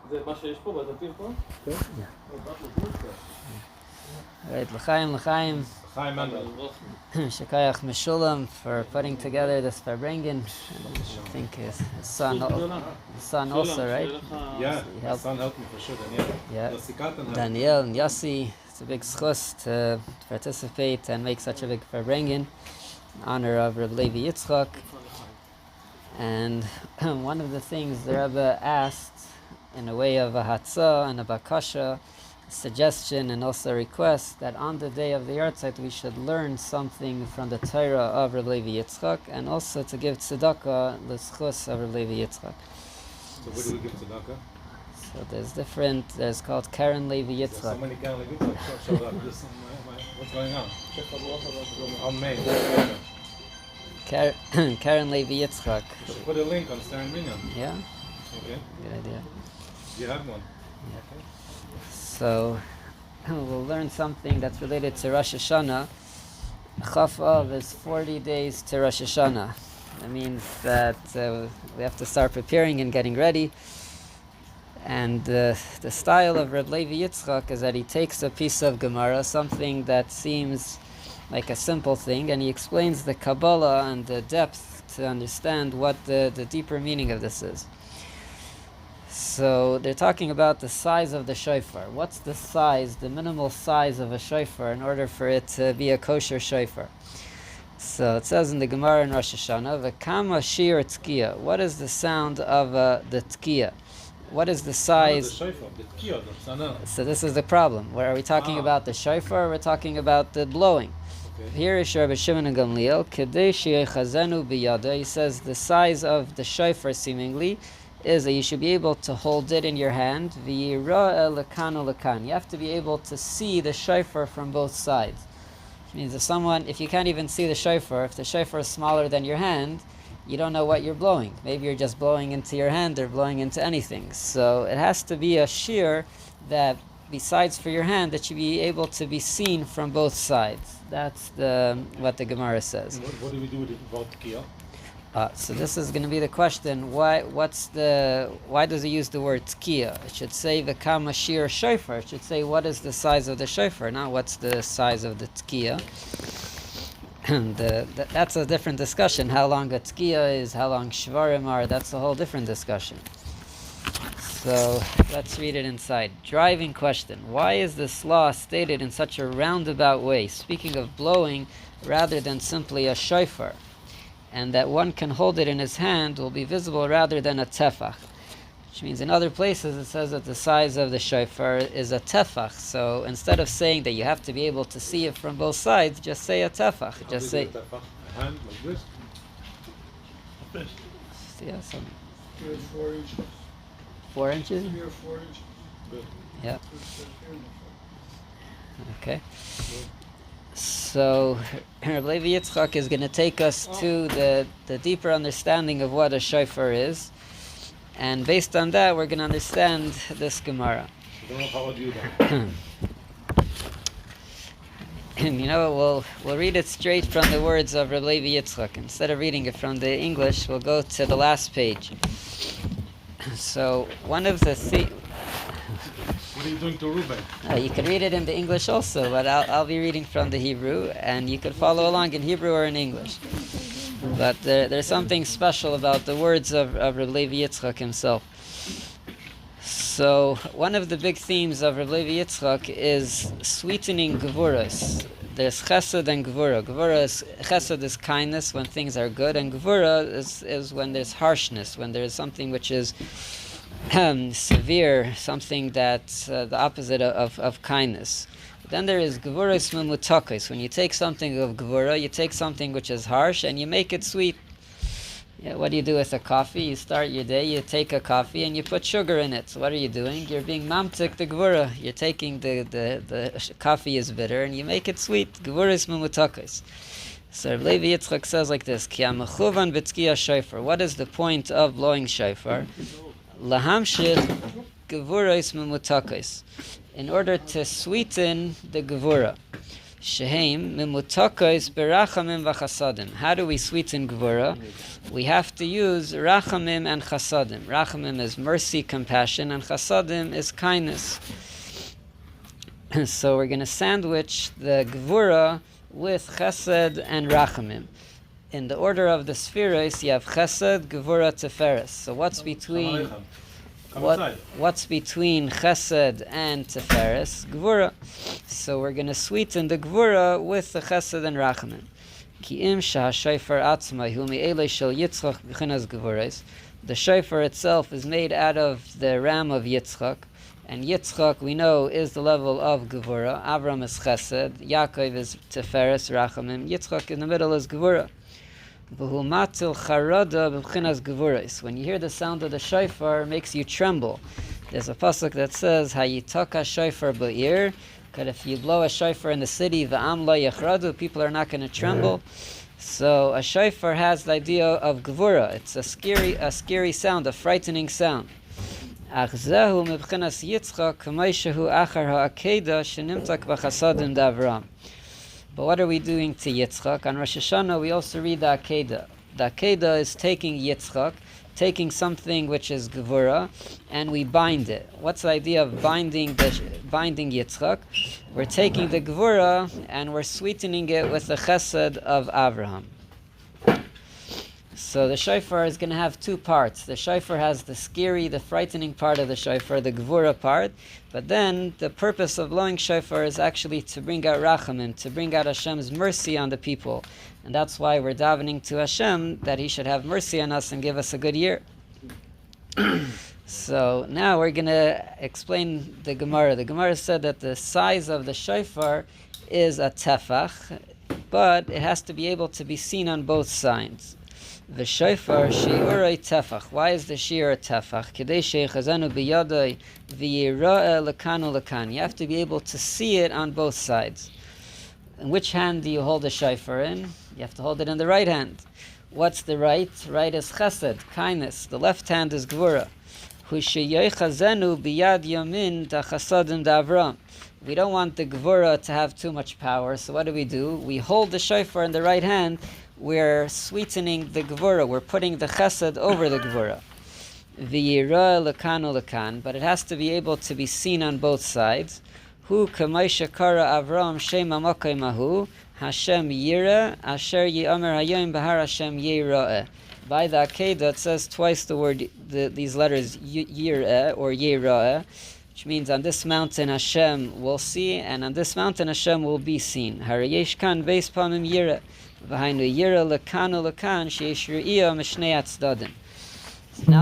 זה מה שיש פה, בדפים פה? כן. Right, l'chaim. Shekayach Meshulam for putting together this Farbrengen. I think his son also, right? Yeah, his son helped me for sure, Daniel. Yeah, Daniel and Yossi. It's a big schus to participate and make such a big Farbrengen in honor of Rabbi Levi Yitzchak. And one of the things the Rebbe asked in a way of a hatzah and a bakasha, suggestion and also request that on the day of the yahrzeit we should learn something from the Torah of Rabbi Levi Yitzchak and also to give tzedakah l'schus of Rabbi Levi Yitzchak. So where do we give tzedakah? So there's called Karen Levi Yitzchak. So many Karen Levi Yitzchak showed up. What's going on? Karen Levi Yitzchak. You should put a link on Stern Binyan. Yeah? Okay. Good idea. You have one. Yeah. Okay. So we'll learn something that's related to Rosh Hashanah. Chaf Av is 40 days to Rosh Hashanah. That means that we have to start preparing and getting ready. And the style of Rabbi Levi Yitzchak is that he takes a piece of Gemara, something that seems like a simple thing, and he explains the Kabbalah and the depth to understand what the deeper meaning of this is. So they're talking about the size of the shofar. What's the size, the minimal size of a shofar in order for it to be a kosher shofar? So it says in the Gemara in Rosh Hashanah, V'kama shir tzkiya. What is the sound of the tzkiya? What is the size? The shofar, the tzkiya, so this is the problem. Where are we talking about the shofar or we're talking about the blowing? Okay. Here is Rabbi Shimon and Gamliel. Kedei sheyechazenu biyada. He says the size of the shofar seemingly is that you should be able to hold it in your hand. V'yira'eh lekanu lekan. You have to be able to see the shofar from both sides. Which means if you can't even see the shofar, if the shofar is smaller than your hand, you don't know what you're blowing. Maybe you're just blowing into your hand or blowing into anything. So it has to be a shear that, besides for your hand, that should be able to be seen from both sides. That's what the Gemara says. What do we do with it about tzkiya? So this is going to be the question. Why does he use the word tzkiya? It should say v'kama shir shofar. It should say what is the size of the shofar, not what's the size of the tzkiya. And that's a different discussion. How long a tzkiya is, how long shvarim are, that's a whole different discussion. So let's read it inside. Driving question. Why is this law stated in such a roundabout way, speaking of blowing rather than simply a shofar? And that one can hold it in his hand will be visible rather than a tefach. Which means in other places it says that the size of the shofar is a tefach. So instead of saying that you have to be able to see it from both sides, just say a tefach. Just say... A hand like this? Yeah, some... 4 inches. 4 inches? 3 or 4 inches. Good. Yeah. Okay. So Rabbi Levi Yitzchak is going to take us to the deeper understanding of what a shofar is, and based on that we're going to understand this Gemara. And we'll read it straight from the words of Rabbi Levi Yitzchak. Instead of reading it from the English, we'll go to the last page. So one of the What are you doing to Ruben? You can read it in the English also, but I'll be reading from the Hebrew, and you can follow along in Hebrew or in English. But there's something special about the words of Rabbi Levi Yitzchak himself. So one of the big themes of Rabbi Levi Yitzchak is sweetening gevuras. There's chesed and gevura. Chesed is kindness when things are good, and gevura is when there's harshness, when there's something which is severe, something that's the opposite of kindness. Then there is gevuras memutakos. When you take something of gevura, you take something which is harsh and you make it sweet. Yeah, what do you do with a coffee? You start your day, you take a coffee and you put sugar in it. So what are you doing? You're being mamtik the gevura. You're taking the coffee is bitter and you make it sweet. Gevuras memutakos. So Rabbi Levi Yitzchak says like this: Ki amechuvan b'tzkiya shofar. What is the point of blowing shofar? Lahamshich gevuras memutakos. In order to sweeten the gevura. Shehem mimutokos berachamim v'chasadim. How do we sweeten Gvura? We have to use rachamim and chasadim. Rachamim is mercy, compassion, and chasadim is kindness. So we're going to sandwich the Gvura with chesed and rachamim. In the order of the spheres, you have chesed, Gvura, Tiferes. So what's between chesed and Tiferes? Gvura. So we're going to sweeten the Gvura with the chesed and rachamim. Ki im shahashayfer atzmai hu mi'elei shel Yitzchak b'chinas Gvurais. The shofar itself is made out of the ram of Yitzchak, and Yitzchak we know is the level of Gvura. Avram is chesed, Yaakov is Tiferes, rachamim. Yitzchak in the middle is Gvura. V'hu matil charada b'chinas Gvurais. When you hear the sound of the shofar, it makes you tremble. There's a pasuk that says, "Hayitaka shofar ba'ir." That if you blow a shofar in the city, v'am lo yachradu, people are not going to tremble. So a shofar has the idea of gvura. It's a scary sound, a frightening sound. Achzehu mibchinas Yitzchak k'maishahu achar ha'akeda shenimtak b'chasadim d'Avram. But what are we doing to Yitzchak? On Rosh Hashanah, we also read the Akeda. The Akeda is taking Yitzchak, taking something which is Gevura, and we bind it. What's the idea of binding Yitzchak? We're taking the Gevura and we're sweetening it with the Chesed of Avraham. So the shofar is going to have two parts. The shofar has the scary, the frightening part of the shofar, the Gevura part, but then the purpose of blowing shofar is actually to bring out Rachamim, to bring out Hashem's mercy on the people. And that's why we're davening to Hashem that He should have mercy on us and give us a good year. So now we're going to explain the Gemara. The Gemara said that the size of the shofar is a tefach, but it has to be able to be seen on both sides. The shofar shi'urei tefach. Why is the shi'ur a tefach? Kedei she'chazanu biyadai v'yira'eh lekanu lekan. You have to be able to see it on both sides. In which hand do you hold the shofar in? You have to hold it in the right hand. What's the right? Right is chesed, kindness. The left hand is gvura. Hu she'yochazenu biyad yamin tachasadim d'Avram. We don't want the gvura to have too much power, so what do? We hold the shofar in the right hand. We're sweetening the gvura. We're putting the chesed over the gvura. V'yirah lekanu lekan, but it has to be able to be seen on both sides. Hu k'maisha kara Avram shem amakai mahu Hashem yirah asher yi'amer hayom bahar Hashem yira'eh. By the Akeda, it says twice the word, these letters yirah or yira'eh, which means on this mountain Hashem will see, and on this mountain Hashem will be seen. Harayesh kan veis pamim yirah. Now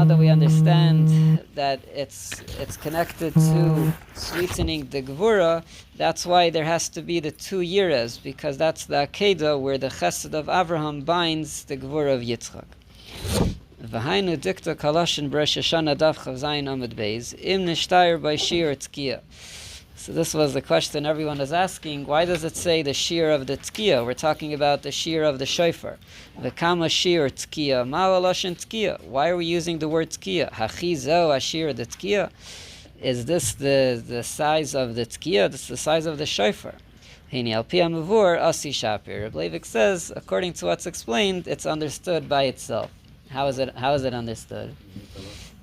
that we understand that it's connected to sweetening the Gvura, that's why there has to be the two yiras, because that's the Akeda where the Chesed of Avraham binds the Gvura of Yitzchak. V'hainu dikta kalashin b'Rosh Hashanah daf chav zayin amud beis im nishtayr by shir tzkiya. So this was the question everyone is asking. Why does it say the shear of the tkiya? We're talking about the shear of the shofar. The kama shear tkiya, ma'alashin tkiya. Why are we using the word tkiya? Hachizo ashir the tkiya. Is this the size of the tkiya? This is the size of the shofar. Hini al pi amavur asi shapir. Rabbi Levi says, according to what's explained, it's understood by itself. How is it understood?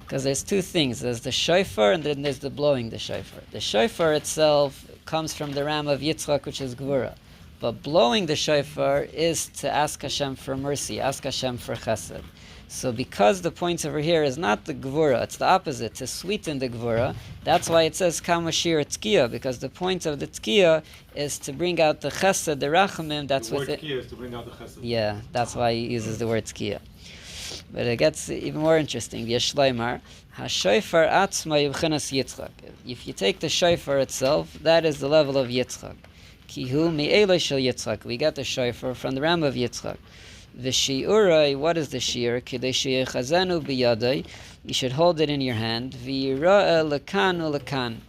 Because there's two things. There's the shofar and then there's the blowing the shofar. The shofar itself comes from the ram of Yitzchak, which is Gvura. But blowing the shofar is to ask Hashem for mercy, ask Hashem for chesed. So because the point over here is not the Gvura, it's the opposite, to sweeten the Gvura, that's why it says Kama Shir Tkiya, because the point of the Tkiya is to bring out the chesed, the rachamim, that's the word within. Tkiya is to bring out the chesed. Yeah, that's why he uses the word Tkiya. But it gets even more interesting. Yeshleimar, ha-shofar atzma yibchenas Yitzchak. If you take the shofar itself, that is the level of Yitzchak. Ki hu mi'elei shel Yitzchak. We got the shofar from the ram of Yitzchak. V'shi'urai, what is the shi'ur? Kidei she'echazenu biyadai. You should hold it in your hand. V'yira'eh lekanu lekan.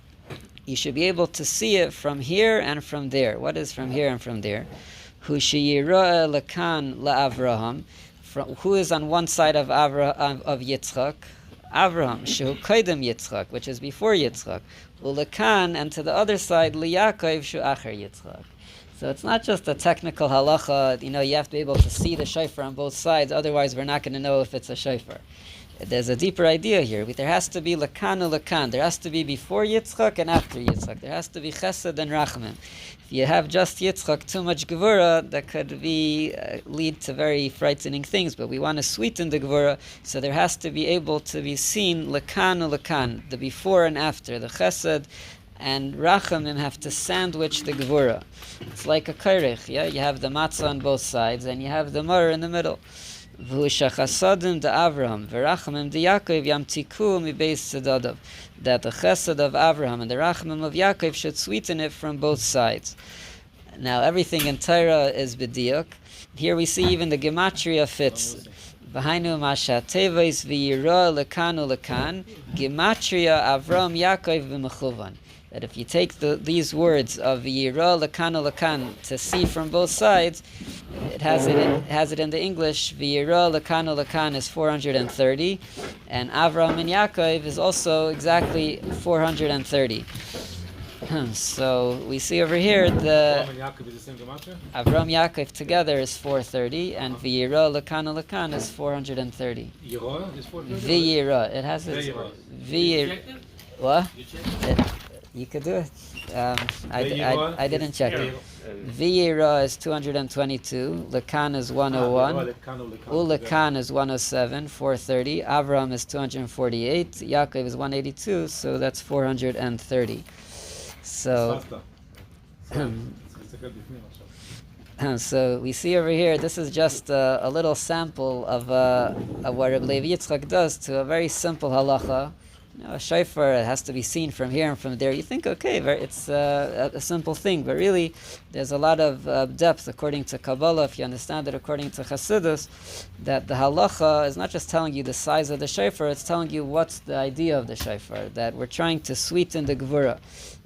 You should be able to see it from here and from there. What is from here and from there? Hu she'yira'eh lekan la'avraham. Who is on one side of Yitzchak? Avraham, shehu kaidem Yitzchak, which is before Yitzchak. Ulekan, and to the other side, liYaakov shu acher Yitzchak. So it's not just a technical halacha, you have to be able to see the shofar on both sides, otherwise we're not going to know if it's a shofar. There's a deeper idea here. There has to be lakan ulakan. There has to be before Yitzchak and after Yitzchak. There has to be chesed and rachamim. If you have just Yitzchak, too much gevura, that could lead to very frightening things. But we want to sweeten the gevura, so there has to be able to be seen lakan ulakan, the before and after, the chesed and rachamim have to sandwich the gevura. It's like a kairich, yeah. You have the matzah on both sides, and you have the mar in the middle. V'ushachasadim de Avraham, v'rachamim de Yaakov yamtiku mibeis tzedadav. That the chesed of Avraham and the rachamim of Yaakov should sweeten it from both sides. Now everything in Torah is b'diuk. Here we see even the gematria fits. V'hainu masha teves v'yira lekanu lekan, gematria Avraham Yaakov v'mechuvan. That if you take these words of Yira Lakan Lakan to see from both sides, it has it in the English. Yira Lakan Lakan is 430, and Avraham and Yaakov is also exactly 430. So we see over here the Avraham Yaakov together is 430, and V'yira Lakan Lakan is 430. Yira is 430? V'yira, it has its V'yira. What? You could do it. I didn't check it. V'yira is 222. Lakan is 101. Ulakan is 107. 430. Avraham is 248. Yaakov is 182. So that's 430. So. So we see over here. This is just a little sample of what Rabbi Levi Yitzchak does to a very simple halacha. A shofar, it has to be seen from here and from there. You think, okay, it's a simple thing, but really there's a lot of depth according to Kabbalah, if you understand it according to Chassidus, that the halacha is not just telling you the size of the shofar, it's telling you what's the idea of the shofar, that we're trying to sweeten the gevura.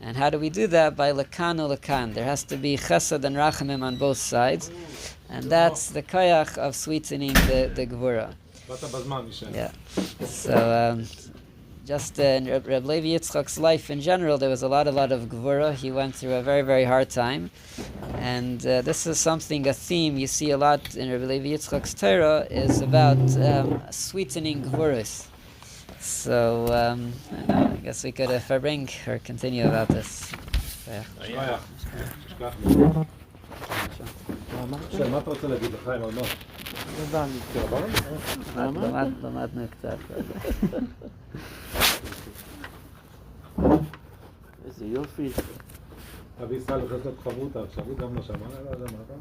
And how do we do that? By lakan ulakan. There has to be chesed and rachamim on both sides, and that's the koyach of sweetening the gevura. Yeah. So, just in Rabbi Levi Yitzchak's life in general, there was a lot of gevura. He went through a very, very hard time. And this is a theme you see a lot in Rabbi Levi Yitzchak's Torah, is about sweetening gevuras. So, I guess we could verbring or continue about this. Yeah. למדנו קצת. איזה יופי. אבי ישראל בחסות חברותה, עכשיו הוא גם לא שמע, לא יודע מה אתה.